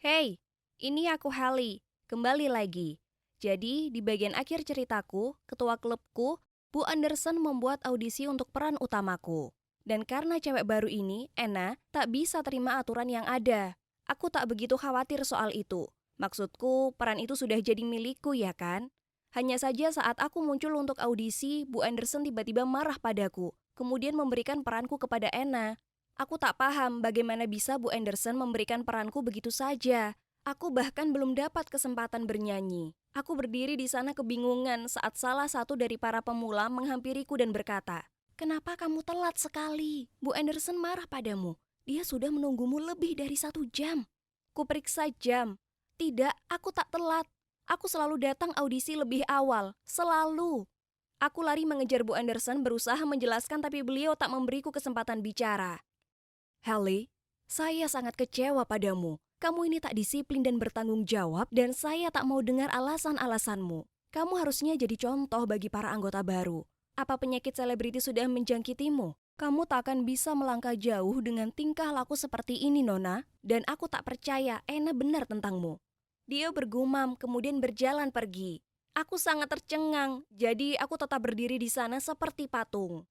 Hey, ini aku Hallie. Kembali lagi. Jadi, di bagian akhir ceritaku, ketua klubku, Bu Anderson membuat audisi untuk peran utamaku. Dan karena cewek baru ini, Anna, tak bisa terima aturan yang ada. Aku tak begitu khawatir soal itu. Maksudku, peran itu sudah jadi milikku ya kan? Hanya saja saat aku muncul untuk audisi, Bu Anderson tiba-tiba marah padaku, kemudian memberikan peranku kepada Anna. Aku tak paham bagaimana bisa Bu Anderson memberikan peranku begitu saja. Aku bahkan belum dapat kesempatan bernyanyi. Aku berdiri di sana kebingungan saat salah satu dari para pemula menghampiriku dan berkata, "Kenapa kamu telat sekali? Bu Anderson marah padamu. Dia sudah menunggumu lebih dari 1 jam." Kuperiksa jam. Tidak, aku tak telat. Aku selalu datang audisi lebih awal. Selalu. Aku lari mengejar Bu Anderson berusaha menjelaskan tapi beliau tak memberiku kesempatan bicara. Hallie, saya sangat kecewa padamu. Kamu ini tak disiplin dan bertanggung jawab dan saya tak mau dengar alasan-alasanmu. Kamu harusnya jadi contoh bagi para anggota baru. Apa penyakit selebriti sudah menjangkitimu? Kamu tak akan bisa melangkah jauh dengan tingkah laku seperti ini, Nona. Dan aku tak percaya Ena benar tentangmu. Dia bergumam, kemudian berjalan pergi. Aku sangat tercengang, jadi aku tetap berdiri di sana seperti patung.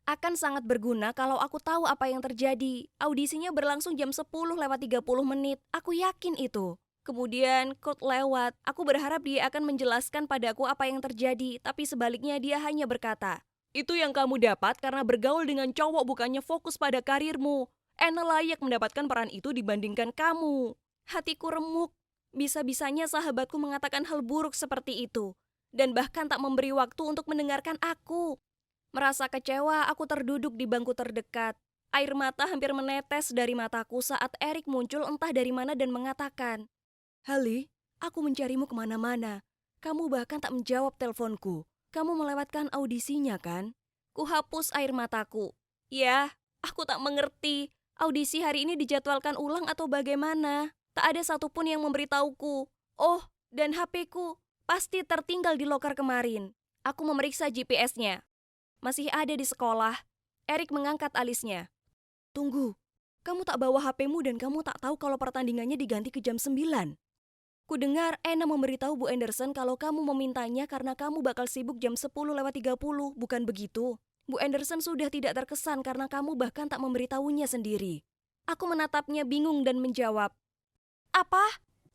Akan sangat berguna kalau aku tahu apa yang terjadi. Audisinya berlangsung jam 10 lewat 30 menit. Aku yakin itu. Kemudian Kurt lewat. Aku berharap dia akan menjelaskan padaku apa yang terjadi, tapi sebaliknya dia hanya berkata, "Itu yang kamu dapat karena bergaul dengan cowok bukannya fokus pada karirmu. Anna layak mendapatkan peran itu dibandingkan kamu." Hatiku remuk. Bisa-bisanya sahabatku mengatakan hal buruk seperti itu. Dan bahkan tak memberi waktu untuk mendengarkan aku. Merasa kecewa, aku terduduk di bangku terdekat. Air mata hampir menetes dari mataku saat Erik muncul entah dari mana dan mengatakan, "Hallie, aku mencarimu kemana-mana. Kamu bahkan tak menjawab teleponku. Kamu melewatkan audisinya kan?" Kuhapus air mataku. "Ya, aku tak mengerti. Audisi hari ini dijadwalkan ulang atau bagaimana? Tak ada satupun yang memberitahuku. Oh, dan HP-ku pasti tertinggal di loker kemarin." Aku memeriksa GPS-nya. Masih ada di sekolah. Erik mengangkat alisnya. "Tunggu, kamu tak bawa HP-mu dan kamu tak tahu kalau pertandingannya diganti ke jam 9. Kudengar Anna memberitahu Bu Anderson kalau kamu memintanya karena kamu bakal sibuk jam 10 lewat 30, bukan begitu? Bu Anderson sudah tidak terkesan karena kamu bahkan tak memberitahunya sendiri." Aku menatapnya bingung dan menjawab, "Apa?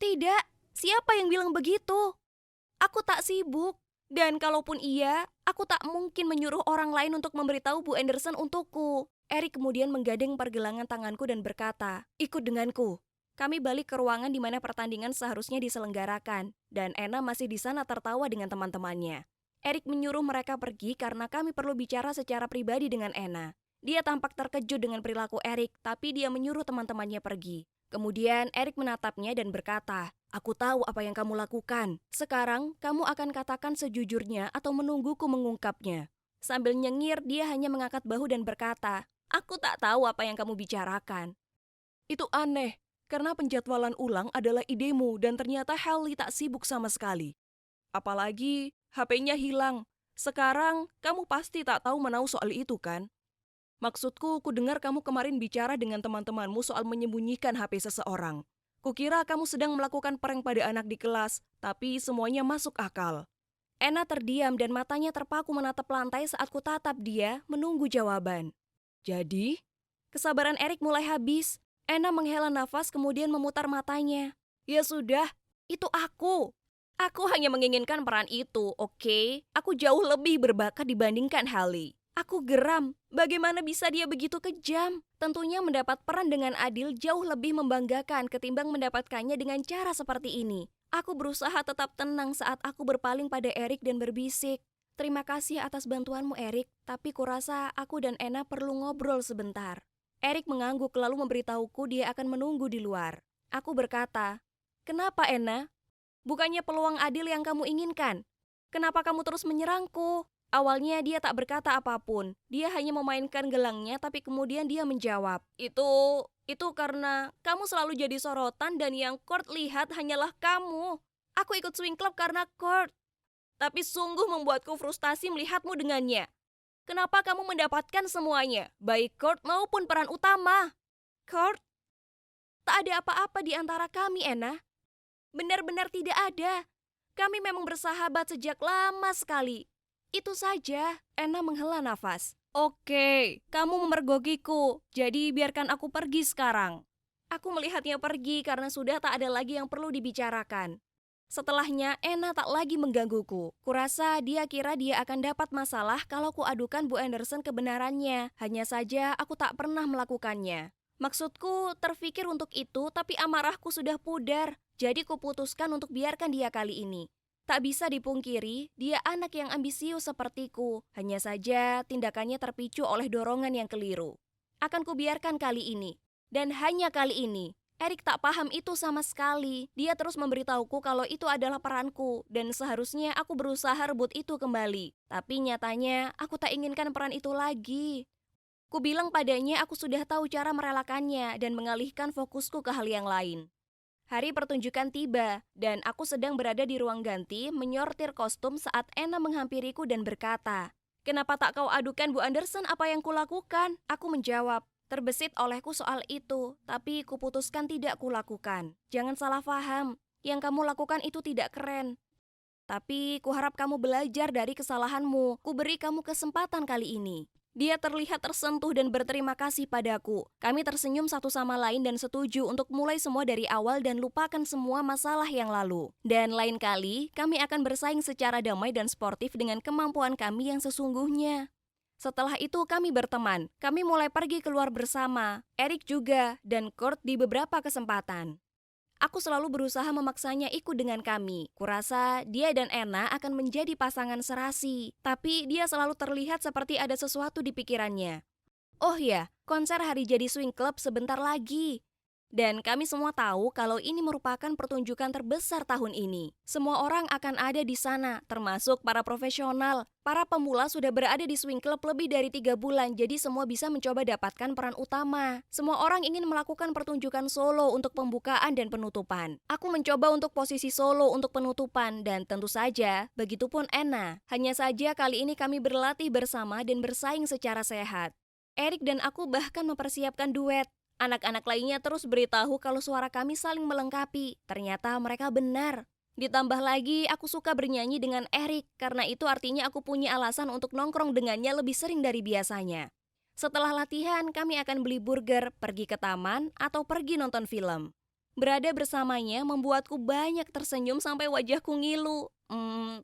Tidak, siapa yang bilang begitu? Aku tak sibuk. Dan kalaupun iya, aku tak mungkin menyuruh orang lain untuk memberitahu Bu Anderson untukku." Erik kemudian menggadang pergelangan tanganku dan berkata, "Ikut denganku." Kami balik ke ruangan di mana pertandingan seharusnya diselenggarakan, dan Anna masih di sana tertawa dengan teman-temannya. Erik menyuruh mereka pergi karena kami perlu bicara secara pribadi dengan Anna. Dia tampak terkejut dengan perilaku Erik, tapi dia menyuruh teman-temannya pergi. Kemudian Erik menatapnya dan berkata, "Aku tahu apa yang kamu lakukan. Sekarang, kamu akan katakan sejujurnya atau menungguku mengungkapnya." Sambil nyengir, dia hanya mengangkat bahu dan berkata, "Aku tak tahu apa yang kamu bicarakan." "Itu aneh, karena penjadwalan ulang adalah idemu dan ternyata Hallie tak sibuk sama sekali. Apalagi, HP-nya hilang. Sekarang, kamu pasti tak tahu menau soal itu kan? Maksudku, kudengar kamu kemarin bicara dengan teman-temanmu soal menyembunyikan HP seseorang. Kukira kamu sedang melakukan prank pada anak di kelas, tapi semuanya masuk akal." Ena terdiam dan matanya terpaku menatap lantai saat kutatap dia menunggu jawaban. "Jadi?" Kesabaran Erik mulai habis. Ena menghela nafas kemudian memutar matanya. "Ya sudah, itu aku. Aku hanya menginginkan peran itu, oke? Aku jauh lebih berbakat dibandingkan Hallie." Aku geram, bagaimana bisa dia begitu kejam? Tentunya mendapat peran dengan adil jauh lebih membanggakan ketimbang mendapatkannya dengan cara seperti ini. Aku berusaha tetap tenang saat aku berpaling pada Erik dan berbisik, "Terima kasih atas bantuanmu, Erik, tapi kurasa aku dan Ena perlu ngobrol sebentar." Erik mengangguk lalu memberitahuku dia akan menunggu di luar. Aku berkata, "Kenapa, Ena? Bukannya peluang adil yang kamu inginkan? Kenapa kamu terus menyerangku?" Awalnya dia tak berkata apapun. Dia hanya memainkan gelangnya tapi kemudian dia menjawab, "Itu karena kamu selalu jadi sorotan dan yang Kurt lihat hanyalah kamu. Aku ikut swing club karena Kurt. Tapi sungguh membuatku frustasi melihatmu dengannya. Kenapa kamu mendapatkan semuanya, baik Kurt maupun peran utama?" "Kurt? Tak ada apa-apa di antara kami, Ena. Benar-benar tidak ada. Kami memang bersahabat sejak lama sekali. Itu saja. Ena menghela nafas. Oke, kamu memergokiku. Jadi biarkan aku pergi sekarang. Aku melihatnya pergi karena sudah tak ada lagi yang perlu dibicarakan. Setelahnya, Ena tak lagi menggangguku. Kurasa dia kira dia akan dapat masalah kalau kuadukan Bu Anderson kebenarannya. Hanya saja aku tak pernah melakukannya. Maksudku terfikir untuk itu, tapi amarahku sudah pudar. Jadi kuputuskan untuk biarkan dia kali ini. Tak bisa dipungkiri, dia anak yang ambisius sepertiku. Hanya saja tindakannya terpicu oleh dorongan yang keliru. Akan kubiarkan kali ini. Dan hanya kali ini. Erik tak paham itu sama sekali. Dia terus memberitahuku kalau itu adalah peranku dan seharusnya aku berusaha rebut itu kembali. Tapi nyatanya aku tak inginkan peran itu lagi. Ku bilang padanya aku sudah tahu cara merelakannya dan mengalihkan fokusku ke hal yang lain. Hari pertunjukan tiba dan aku sedang berada di ruang ganti menyortir kostum saat Ena menghampiriku dan berkata, "Kenapa tak kau adukan Bu Anderson apa yang kulakukan?" Aku menjawab, "Terbesit olehku soal itu, tapi kuputuskan tidak kulakukan. Jangan salah paham, yang kamu lakukan itu tidak keren. Tapi kuharap kamu belajar dari kesalahanmu. Kuberi kamu kesempatan kali ini." Dia terlihat tersentuh dan berterima kasih padaku. Kami tersenyum satu sama lain dan setuju untuk mulai semua dari awal dan lupakan semua masalah yang lalu. Dan lain kali, kami akan bersaing secara damai dan sportif dengan kemampuan kami yang sesungguhnya. Setelah itu kami berteman. Kami mulai pergi keluar bersama. Erik juga, dan Kurt di beberapa kesempatan. Aku selalu berusaha memaksanya ikut dengan kami. Kurasa dia dan Ena akan menjadi pasangan serasi. Tapi dia selalu terlihat seperti ada sesuatu di pikirannya. Oh ya, konser hari jadi Swing Club sebentar lagi. Dan kami semua tahu kalau ini merupakan pertunjukan terbesar tahun ini. Semua orang akan ada di sana, termasuk para profesional. Para pemula sudah berada di Swing Club lebih dari 3 bulan, jadi semua bisa mencoba dapatkan peran utama. Semua orang ingin melakukan pertunjukan solo untuk pembukaan dan penutupan. Aku mencoba untuk posisi solo untuk penutupan, dan tentu saja, begitupun Ena. Hanya saja kali ini kami berlatih bersama dan bersaing secara sehat. Erik dan aku bahkan mempersiapkan duet. Anak-anak lainnya terus beritahu kalau suara kami saling melengkapi. Ternyata mereka benar. Ditambah lagi, aku suka bernyanyi dengan Erik, karena itu artinya aku punya alasan untuk nongkrong dengannya lebih sering dari biasanya. Setelah latihan, kami akan beli burger, pergi ke taman, atau pergi nonton film. Berada bersamanya membuatku banyak tersenyum sampai wajahku ngilu.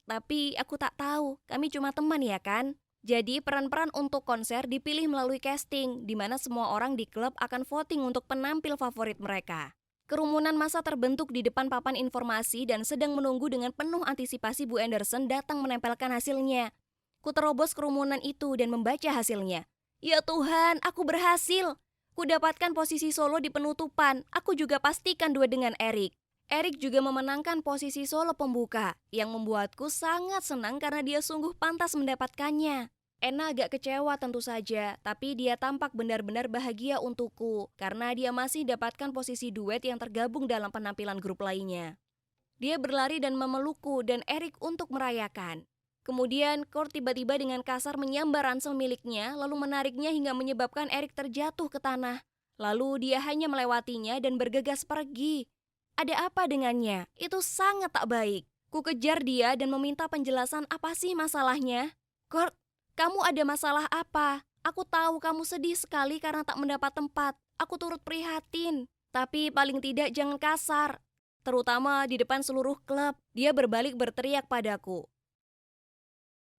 Tapi aku tak tahu, kami cuma teman ya kan? Jadi peran-peran untuk konser dipilih melalui casting, di mana semua orang di klub akan voting untuk penampil favorit mereka. Kerumunan massa terbentuk di depan papan informasi dan sedang menunggu dengan penuh antisipasi Bu Anderson datang menempelkan hasilnya. Ku terobos kerumunan itu dan membaca hasilnya. Ya Tuhan, aku berhasil! Ku dapatkan posisi solo di penutupan, aku juga pastikan duet dengan Erik. Erik juga memenangkan posisi solo pembuka, yang membuatku sangat senang karena dia sungguh pantas mendapatkannya. Ena agak kecewa tentu saja, tapi dia tampak benar-benar bahagia untukku karena dia masih dapatkan posisi duet yang tergabung dalam penampilan grup lainnya. Dia berlari dan memelukku dan Erik untuk merayakan. Kemudian Kurt tiba-tiba dengan kasar menyambar ransel miliknya lalu menariknya hingga menyebabkan Erik terjatuh ke tanah. Lalu dia hanya melewatinya dan bergegas pergi. Ada apa dengannya? Itu sangat tak baik. Ku kejar dia dan meminta penjelasan apa sih masalahnya. Kurt, kamu ada masalah apa? Aku tahu kamu sedih sekali karena tak mendapat tempat. Aku turut prihatin. Tapi paling tidak jangan kasar. Terutama di depan seluruh klub. Dia berbalik berteriak padaku.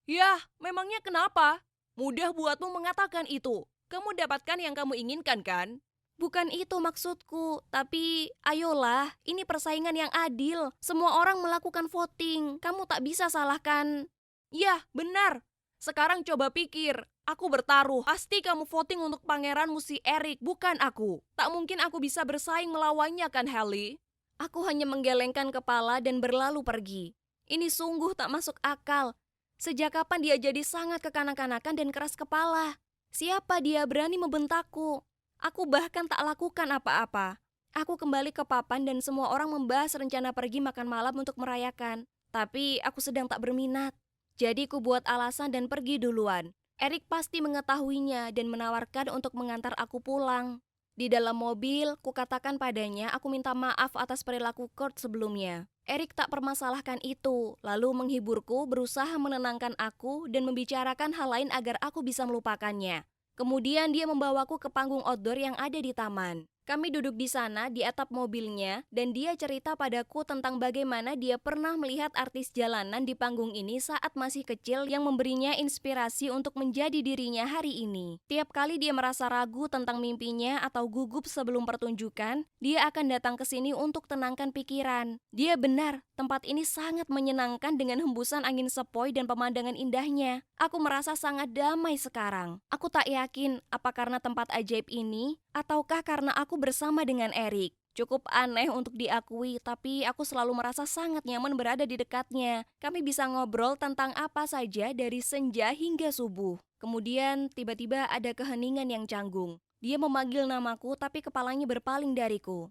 Yah, memangnya kenapa? Mudah buatmu mengatakan itu. Kamu dapatkan yang kamu inginkan kan? Bukan itu maksudku, tapi ayolah, ini persaingan yang adil. Semua orang melakukan voting. Kamu tak bisa salahkan. Yah, benar. Sekarang coba pikir, aku bertaruh. Pasti kamu voting untuk pangeranmu si Erik, bukan aku. Tak mungkin aku bisa bersaing melawannya kan, Hallie? Aku hanya menggelengkan kepala dan berlalu pergi. Ini sungguh tak masuk akal. Sejak kapan dia jadi sangat kekanak-kanakan dan keras kepala? Siapa dia berani membentakku? Aku bahkan tak lakukan apa-apa. Aku kembali ke papan dan semua orang membahas rencana pergi makan malam untuk merayakan. Tapi aku sedang tak berminat. Jadi ku buat alasan dan pergi duluan. Erik pasti mengetahuinya dan menawarkan untuk mengantar aku pulang. Di dalam mobil, kukatakan padanya aku minta maaf atas perilaku Kurt sebelumnya. Erik tak permasalahkan itu, lalu menghiburku, berusaha menenangkan aku dan membicarakan hal lain agar aku bisa melupakannya. Kemudian dia membawaku ke panggung outdoor yang ada di taman. Kami duduk di sana di atap mobilnya dan dia cerita padaku tentang bagaimana dia pernah melihat artis jalanan di panggung ini saat masih kecil yang memberinya inspirasi untuk menjadi dirinya hari ini. Tiap kali dia merasa ragu tentang mimpinya atau gugup sebelum pertunjukan, dia akan datang ke sini untuk tenangkan pikiran. Dia benar, tempat ini sangat menyenangkan dengan hembusan angin sepoi dan pemandangan indahnya. Aku merasa sangat damai sekarang. Aku tak yakin apa karena tempat ajaib ini ataukah karena aku bersama dengan Erik. Cukup aneh untuk diakui, tapi aku selalu merasa sangat nyaman berada di dekatnya. Kami bisa ngobrol tentang apa saja dari senja hingga subuh. Kemudian tiba-tiba ada keheningan yang canggung. Dia memanggil namaku tapi kepalanya berpaling dariku.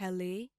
Haley?